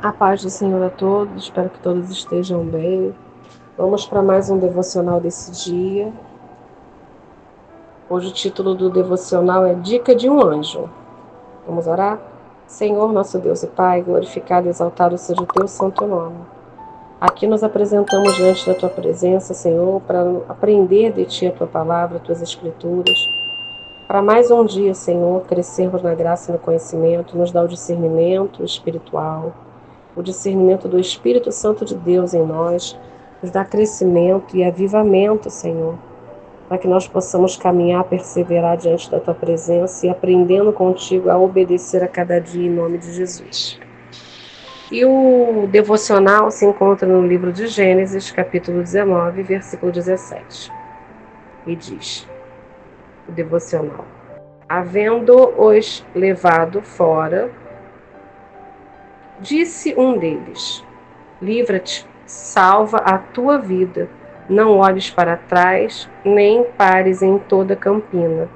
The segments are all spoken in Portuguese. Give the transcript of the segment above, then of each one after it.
A paz do Senhor a todos, espero que todos estejam bem. Vamos para mais um devocional desse dia. Hoje o título do devocional é Dica de um Anjo. Vamos orar? Senhor, nosso Deus e Pai, glorificado e exaltado seja o teu santo nome. Aqui nos apresentamos diante da tua presença, Senhor, para aprender de ti a tua palavra, as tuas escrituras. Para mais um dia, Senhor, crescermos na graça e no conhecimento, nos dá o discernimento espiritual, o discernimento do Espírito Santo de Deus em nós, nos dá crescimento e avivamento, Senhor, para que nós possamos caminhar, perseverar diante da Tua presença e aprendendo contigo a obedecer a cada dia em nome de Jesus. E o devocional se encontra no livro de Gênesis, capítulo 19, versículo 17. E diz, o devocional: havendo-os levado fora, disse um deles: livra-te, salva a tua vida, não olhes para trás, nem pares em toda a campina.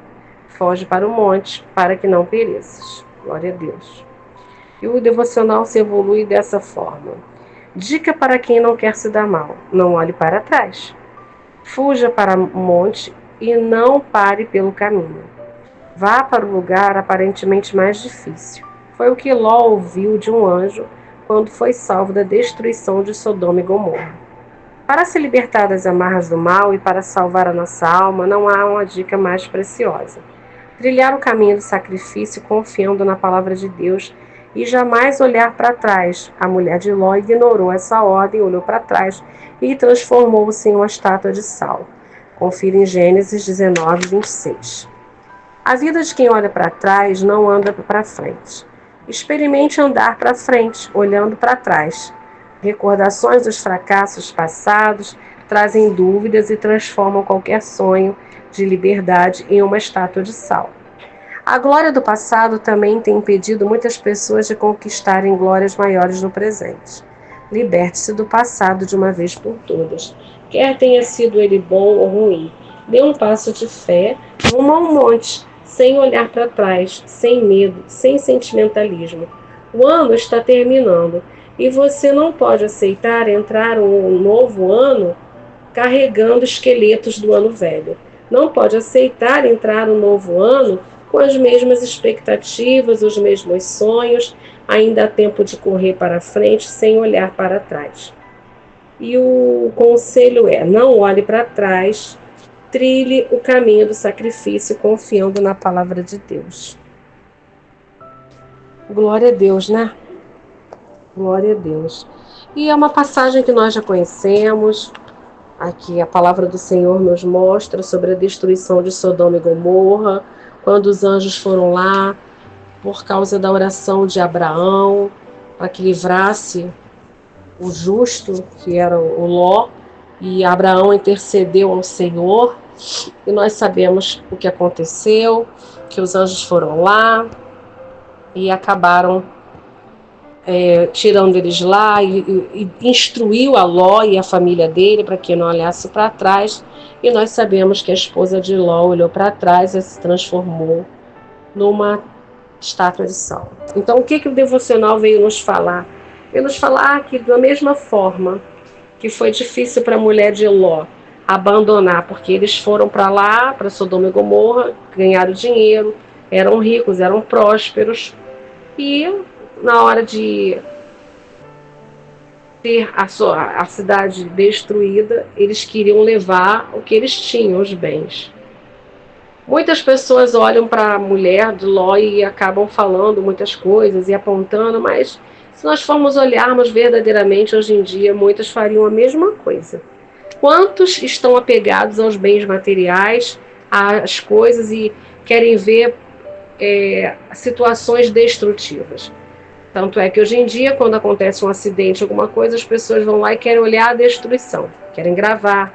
Foge para o monte, para que não pereças. Glória a Deus. E o devocional se evolui dessa forma. Dica para quem não quer se dar mal: não olhe para trás. Fuja para o monte e não pare pelo caminho. Vá para o lugar aparentemente mais difícil. Foi o que Ló ouviu de um anjo quando foi salvo da destruição de Sodoma e Gomorra. Para se libertar das amarras do mal e para salvar a nossa alma, não há uma dica mais preciosa. Trilhar o caminho do sacrifício confiando na palavra de Deus e jamais olhar para trás. A mulher de Ló ignorou essa ordem, olhou para trás e transformou-se em uma estátua de sal. Confira em Gênesis 19, 26. A vida de quem olha para trás não anda para frente. Experimente andar para frente, olhando para trás. Recordações dos fracassos passados trazem dúvidas e transformam qualquer sonho de liberdade em uma estátua de sal. A glória do passado também tem impedido muitas pessoas de conquistarem glórias maiores no presente. Liberte-se do passado de uma vez por todas, quer tenha sido ele bom ou ruim. Dê um passo de fé rumo a um monte, sem olhar para trás, sem medo, sem sentimentalismo. O ano está terminando e você não pode aceitar entrar um novo ano carregando esqueletos do ano velho. Não pode aceitar entrar um novo ano com as mesmas expectativas, os mesmos sonhos. Ainda há tempo de correr para frente sem olhar para trás. E o conselho é: não olhe para trás, trilhe o caminho do sacrifício confiando na palavra de Deus. Glória a Deus, né? Glória a Deus. E é uma passagem que nós já conhecemos. Aqui a palavra do Senhor nos mostra sobre a destruição de Sodoma e Gomorra, quando os anjos foram lá por causa da oração de Abraão, para que livrasse o justo, que era o Ló, e Abraão intercedeu ao Senhor, e nós sabemos o que aconteceu, que os anjos foram lá e acabaram tirando eles lá e instruiu a Ló e a família dele para que não olhasse para trás, e nós sabemos que a esposa de Ló olhou para trás e se transformou numa estátua de sal. Então o que o devocional veio nos falar? Veio nos falar que da mesma forma que foi difícil para a mulher de Ló abandonar, porque eles foram para lá, para Sodoma e Gomorra, ganharam dinheiro, eram ricos, eram prósperos, e na hora de ter a cidade destruída, eles queriam levar o que eles tinham, os bens. Muitas pessoas olham para a mulher de Ló e acabam falando muitas coisas e apontando, mas se nós formos olharmos verdadeiramente hoje em dia, muitos fariam a mesma coisa. Quantos estão apegados aos bens materiais, às coisas, e querem ver situações destrutivas? Tanto é que hoje em dia, quando acontece um acidente, alguma coisa, as pessoas vão lá e querem olhar a destruição, querem gravar.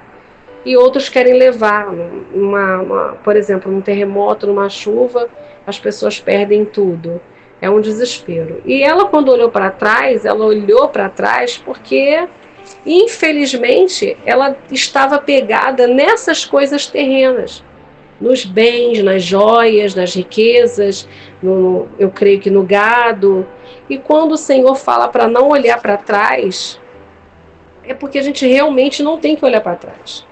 E outros querem levar, por exemplo, num terremoto, numa chuva, as pessoas perdem tudo. É um desespero. E ela, quando olhou para trás, ela olhou para trás porque, infelizmente, ela estava pegada nessas coisas terrenas. Nos bens, nas joias, nas riquezas, eu creio que no gado. E quando o Senhor fala para não olhar para trás, é porque a gente realmente não tem que olhar para trás.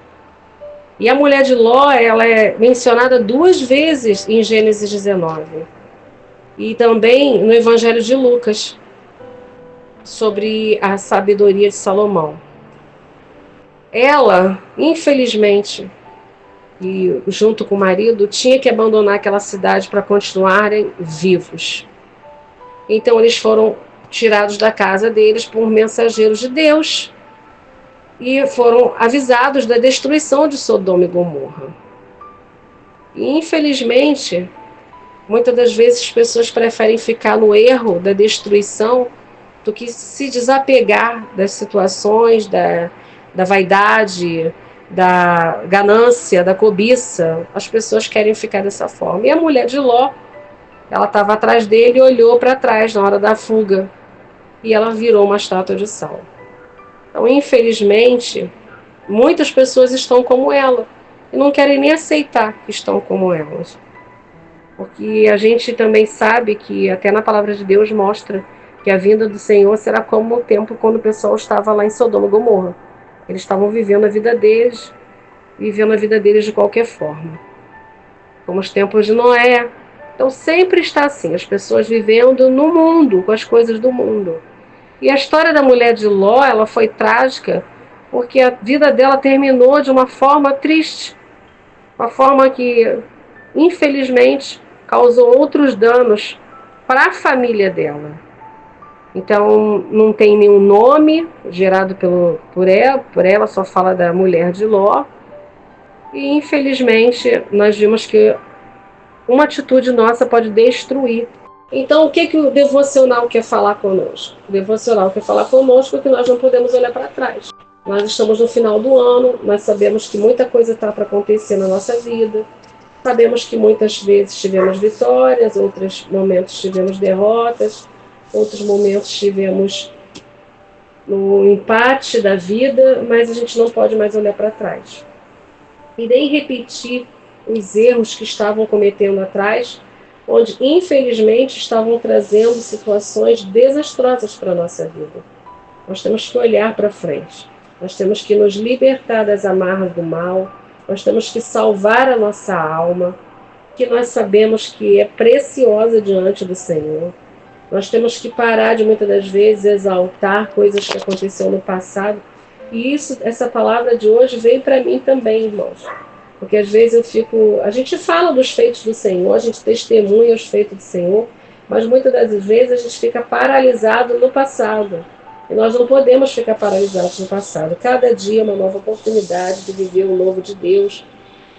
E a mulher de Ló, ela é mencionada 2 vezes em Gênesis 19. E também no Evangelho de Lucas, sobre a sabedoria de Salomão. Ela, infelizmente, e junto com o marido, tinha que abandonar aquela cidade para continuarem vivos. Então eles foram tirados da casa deles por mensageiros de Deus e foram avisados da destruição de Sodoma e Gomorra. E, infelizmente, muitas das vezes as pessoas preferem ficar no erro da destruição do que se desapegar das situações, da vaidade, da ganância, da cobiça. As pessoas querem ficar dessa forma. E a mulher de Ló, ela estava atrás dele e olhou para trás na hora da fuga. E ela virou uma estátua de sal. Então, infelizmente, muitas pessoas estão como ela. E não querem nem aceitar que estão como elas. Porque a gente também sabe que até na palavra de Deus mostra que a vinda do Senhor será como o tempo quando o pessoal estava lá em Sodoma e Gomorra. Eles estavam vivendo a vida deles de qualquer forma. Como os tempos de Noé. Então sempre está assim, as pessoas vivendo no mundo, com as coisas do mundo. E a história da mulher de Ló, ela foi trágica, porque a vida dela terminou de uma forma triste. Uma forma que, infelizmente, causou outros danos para a família dela. Então, não tem nenhum nome gerado por ela, só fala da mulher de Ló. E, infelizmente, nós vimos que uma atitude nossa pode destruir. Então, o que o devocional quer falar conosco? O devocional quer falar conosco que nós não podemos olhar para trás. Nós estamos no final do ano, nós sabemos que muita coisa está para acontecer na nossa vida. Sabemos que muitas vezes tivemos vitórias, outros momentos tivemos derrotas, outros momentos tivemos no empate da vida, mas a gente não pode mais olhar para trás. E nem repetir os erros que estavam cometendo atrás, onde infelizmente estavam trazendo situações desastrosas para a nossa vida. Nós temos que olhar para frente, nós temos que nos libertar das amarras do mal, nós temos que salvar a nossa alma, que nós sabemos que é preciosa diante do Senhor. Nós temos que parar de muitas das vezes exaltar coisas que aconteceram no passado. E essa palavra de hoje veio para mim também, irmãos. Porque às vezes a gente fala dos feitos do Senhor, a gente testemunha os feitos do Senhor, mas muitas das vezes a gente fica paralisado no passado. E nós não podemos ficar paralisados no passado. Cada dia é uma nova oportunidade de viver o novo de Deus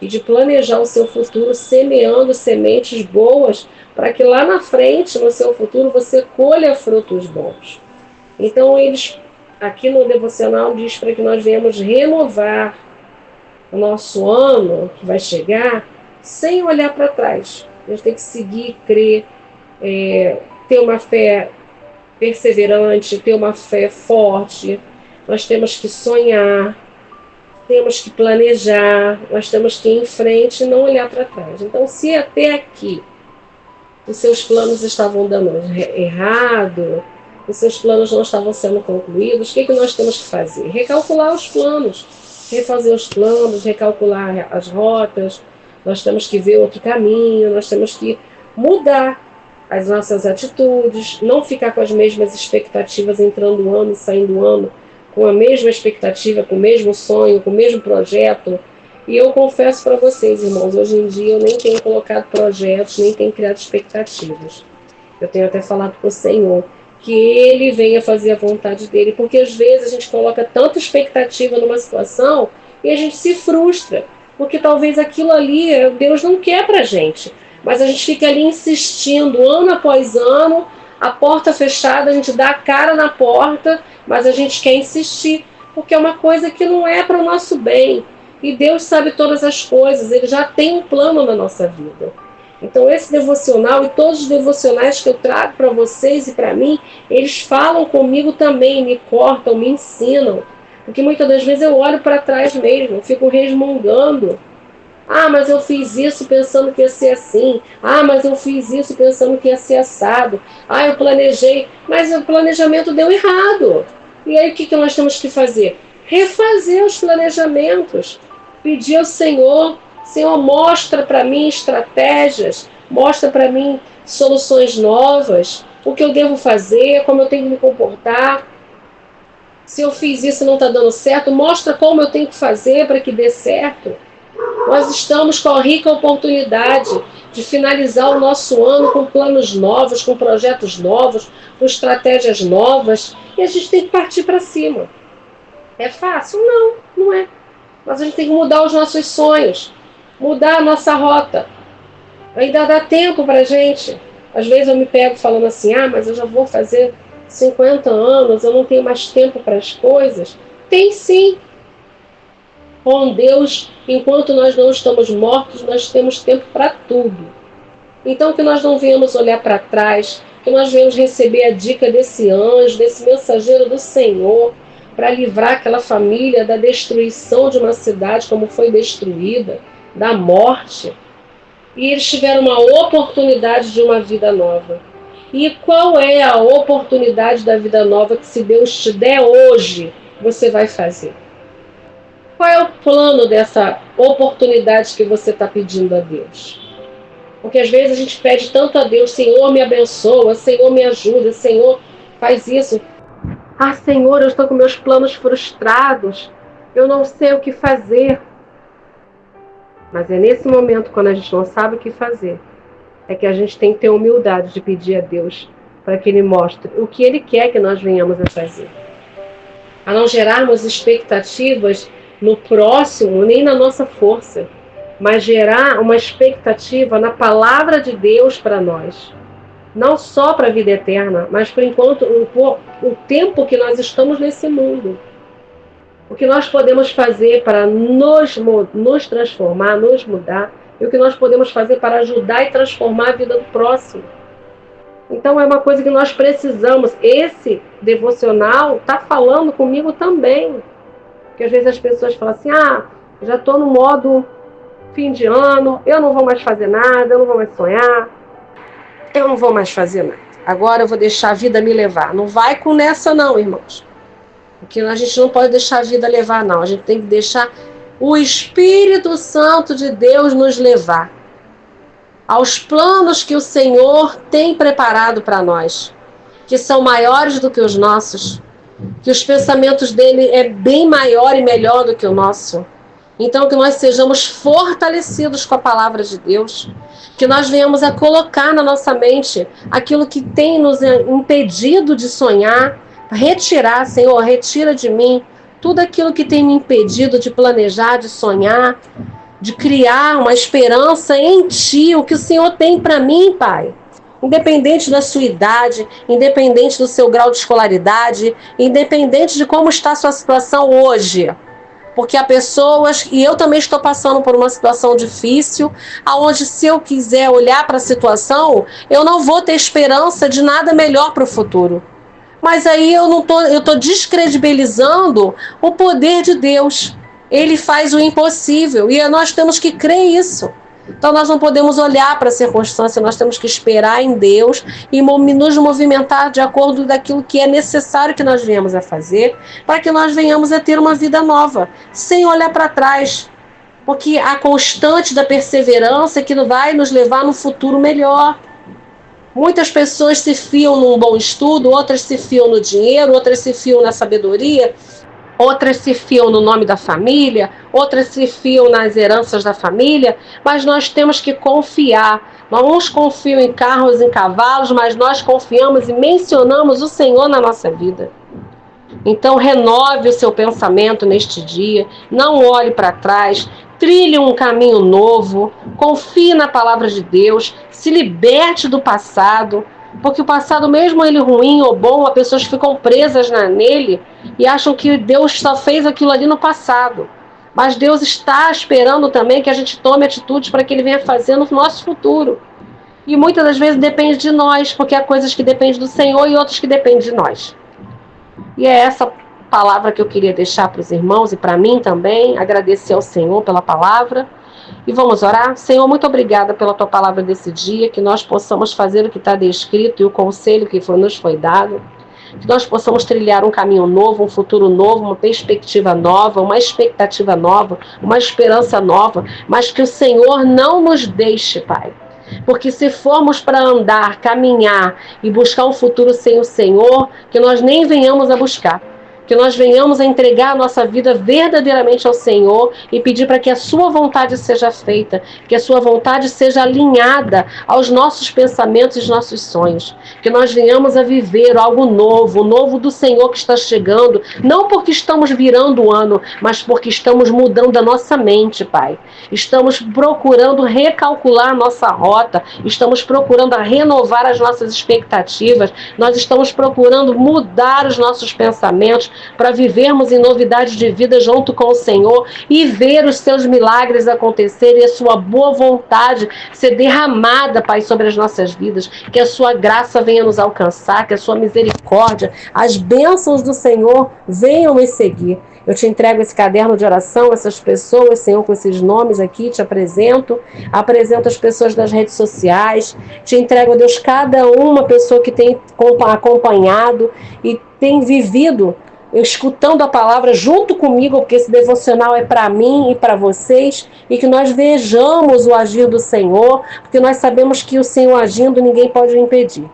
e de planejar o seu futuro semeando sementes boas para que lá na frente, no seu futuro, você colha frutos bons. Então, eles aqui no devocional diz para que nós venhamos renovar o nosso ano que vai chegar sem olhar para trás. A gente tem que seguir, crer, ter uma fé perseverante, ter uma fé forte. Nós temos que sonhar, temos que planejar, nós temos que ir em frente e não olhar para trás. Então, se até aqui os seus planos estavam dando errado, os seus planos não estavam sendo concluídos, o que nós temos que fazer? Recalcular os planos, refazer os planos, recalcular as rotas, nós temos que ver outro caminho, nós temos que mudar as nossas atitudes, não ficar com as mesmas expectativas entrando o ano e saindo o ano, com a mesma expectativa, com o mesmo sonho, com o mesmo projeto. E eu confesso para vocês, irmãos, hoje em dia eu nem tenho colocado projetos, nem tenho criado expectativas. Eu tenho até falado para o Senhor que Ele venha fazer a vontade dEle, porque às vezes a gente coloca tanta expectativa numa situação e a gente se frustra, porque talvez aquilo ali Deus não quer para a gente. Mas a gente fica ali insistindo, ano após ano, a porta fechada, a gente dá a cara na porta, mas a gente quer insistir, porque é uma coisa que não é para o nosso bem. E Deus sabe todas as coisas, Ele já tem um plano na nossa vida. Então esse devocional e todos os devocionais que eu trago para vocês e para mim, eles falam comigo também, me cortam, me ensinam. Porque muitas das vezes eu olho para trás mesmo, eu fico resmungando. Ah, mas eu fiz isso pensando que ia ser assim. Ah, mas eu fiz isso pensando que ia ser assado. Ah, eu planejei, mas o planejamento deu errado. E aí o que nós temos que fazer? Refazer os planejamentos. Pedir ao Senhor, Senhor, mostra para mim estratégias, mostra para mim soluções novas, o que eu devo fazer, como eu tenho que me comportar. Se eu fiz isso e não está dando certo, mostra como eu tenho que fazer para que dê certo. Nós estamos com a rica oportunidade de finalizar o nosso ano com planos novos, com projetos novos, com estratégias novas, e a gente tem que partir para cima. É fácil? Não, não é. Mas a gente tem que mudar os nossos sonhos, mudar a nossa rota. Ainda dá tempo para a gente. Às vezes eu me pego falando assim, ah, mas eu já vou fazer 50 anos, eu não tenho mais tempo para as coisas. Tem sim. Com Deus, enquanto nós não estamos mortos, nós temos tempo para tudo. Então que nós não venhamos olhar para trás, que nós venhamos receber a dica desse anjo, desse mensageiro do Senhor, para livrar aquela família da destruição de uma cidade como foi destruída, da morte. E eles tiveram uma oportunidade de uma vida nova. E qual é a oportunidade da vida nova que, se Deus te der hoje, você vai fazer? Qual é o plano dessa oportunidade que você está pedindo a Deus? Porque às vezes a gente pede tanto a Deus, Senhor, me abençoa, Senhor, me ajuda, Senhor, faz isso. Ah, Senhor, eu estou com meus planos frustrados, eu não sei o que fazer. Mas é nesse momento, quando a gente não sabe o que fazer, é que a gente tem que ter humildade de pedir a Deus para que Ele mostre o que Ele quer que nós venhamos a fazer. A não gerarmos expectativas no próximo, nem na nossa força, mas gerar uma expectativa na palavra de Deus para nós. Não só para a vida eterna, mas por enquanto, o tempo que nós estamos nesse mundo. O que nós podemos fazer para nos transformar, nos mudar, e o que nós podemos fazer para ajudar e transformar a vida do próximo. Então é uma coisa que nós precisamos. Esse devocional está falando comigo também. Porque às vezes as pessoas falam assim, ah, já estou no modo fim de ano, eu não vou mais fazer nada, eu não vou mais sonhar, eu não vou mais fazer nada. Agora eu vou deixar a vida me levar. Não vai com nessa não, irmãos. Porque a gente não pode deixar a vida levar, não. A gente tem que deixar o Espírito Santo de Deus nos levar aos planos que o Senhor tem preparado para nós, que são maiores do que os nossos, que os pensamentos dele é bem maior e melhor do que o nosso. Então que nós sejamos fortalecidos com a palavra de Deus, que nós venhamos a colocar na nossa mente aquilo que tem nos impedido de sonhar, retirar, Senhor, retira de mim tudo aquilo que tem me impedido de planejar, de sonhar, de criar uma esperança em Ti, o que o Senhor tem para mim, Pai. Independente da sua idade, independente do seu grau de escolaridade, independente de como está a sua situação hoje. Porque há pessoas, e eu também estou passando por uma situação difícil, onde se eu quiser olhar para a situação, eu não vou ter esperança de nada melhor para o futuro. Mas aí eu estou descredibilizando o poder de Deus. Ele faz o impossível e nós temos que crer isso. Então nós não podemos olhar para a circunstância, nós temos que esperar em Deus e nos movimentar de acordo daquilo que é necessário que nós venhamos a fazer, para que nós venhamos a ter uma vida nova, sem olhar para trás. Porque a constante da perseverança é que vai nos levar num futuro melhor. Muitas pessoas se fiam num bom estudo, outras se fiam no dinheiro, outras se fiam na sabedoria, outras se fiam no nome da família, outras se fiam nas heranças da família, mas nós temos que confiar. Uns confiam em carros, em cavalos, mas nós confiamos e mencionamos o Senhor na nossa vida. Então renove o seu pensamento neste dia, não olhe para trás, trilhe um caminho novo, confie na palavra de Deus, se liberte do passado, porque o passado, mesmo ele ruim ou bom, as pessoas ficam presas nele e acham que Deus só fez aquilo ali no passado. Mas Deus está esperando também que a gente tome atitudes para que Ele venha fazer no nosso futuro. E muitas das vezes depende de nós, porque há coisas que dependem do Senhor e outras que dependem de nós. E é essa palavra que eu queria deixar para os irmãos e para mim também. Agradecer ao Senhor pela palavra. E vamos orar? Senhor, muito obrigada pela tua palavra desse dia, que nós possamos fazer o que está descrito e o conselho que nos foi dado. Que nós possamos trilhar um caminho novo, um futuro novo, uma perspectiva nova, uma expectativa nova, uma esperança nova, mas que o Senhor não nos deixe, Pai. Porque se formos para andar, caminhar e buscar um futuro sem o Senhor, que nós nem venhamos a buscar. Que nós venhamos a entregar a nossa vida verdadeiramente ao Senhor e pedir para que a sua vontade seja feita, que a sua vontade seja alinhada aos nossos pensamentos e nossos sonhos. Que nós venhamos a viver algo novo, o novo do Senhor que está chegando, não porque estamos virando o ano, mas porque estamos mudando a nossa mente, Pai. Estamos procurando recalcular a nossa rota, estamos procurando renovar as nossas expectativas, nós estamos procurando mudar os nossos pensamentos, para vivermos em novidade de vida junto com o Senhor e ver os seus milagres acontecerem e a sua boa vontade ser derramada, Pai, sobre as nossas vidas, que a sua graça venha nos alcançar, que a sua misericórdia, as bênçãos do Senhor venham nos seguir. Eu te entrego esse caderno de oração, essas pessoas, Senhor, com esses nomes aqui, te apresento as pessoas das redes sociais, te entrego, Deus, cada uma pessoa que tem acompanhado e tem vivido escutando a palavra junto comigo, porque esse devocional é para mim e para vocês, e que nós vejamos o agir do Senhor, porque nós sabemos que o Senhor agindo, ninguém pode o impedir.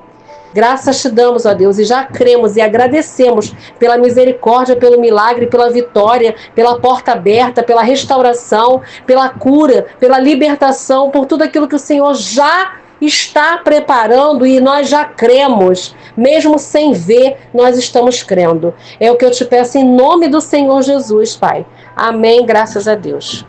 Graças te damos, ó Deus, e já cremos e agradecemos pela misericórdia, pelo milagre, pela vitória, pela porta aberta, pela restauração, pela cura, pela libertação, por tudo aquilo que o Senhor já está preparando e nós já cremos. Mesmo sem ver, nós estamos crendo. É o que eu te peço em nome do Senhor Jesus, Pai. Amém, graças a Deus.